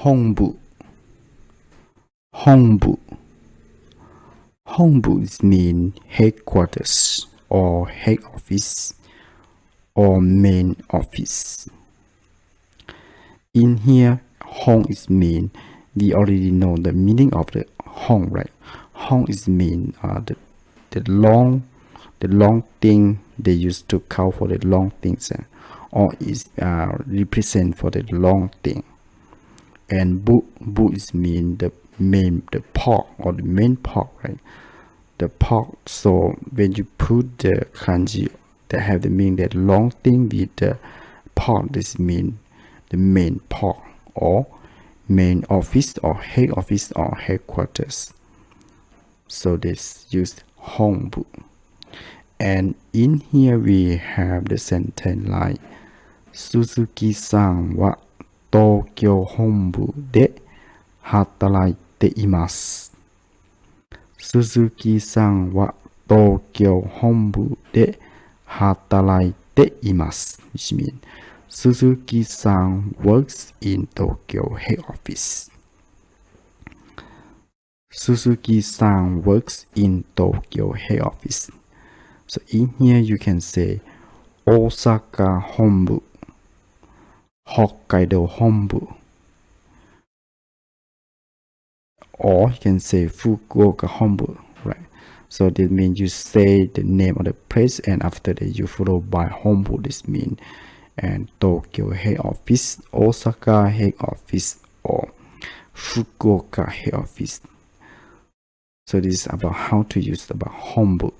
本部 本部 is mean headquarters or head office or main office. In here, hong is mean, we already know the meaning of the hong, right? Hong is mean the long thing they used to count for the long things, or is represent for the long thing. And bu is mean the part or the main part, right? The part. So when you put the kanji that have the meaning that long thing with the part, this mean the main part or main office or head office or headquarters. So this use honbu. And in here we have the sentence like Suzuki-san wa Tokyo honbu de hataraite imasu. Suzuki-san wa Tokyo honbu de hataraite imasu, which means Suzuki-san works in Tokyo head office. Suzuki-san works in Tokyo head office. So in here you can say Osaka honbu, Hokkaido honbu, or you can say Fukuoka honbu, right? So that means you say the name of the place and after that you follow by honbu. This means and Tokyo head office, Osaka head office, or Fukuoka head office. So this is about how to use about honbu.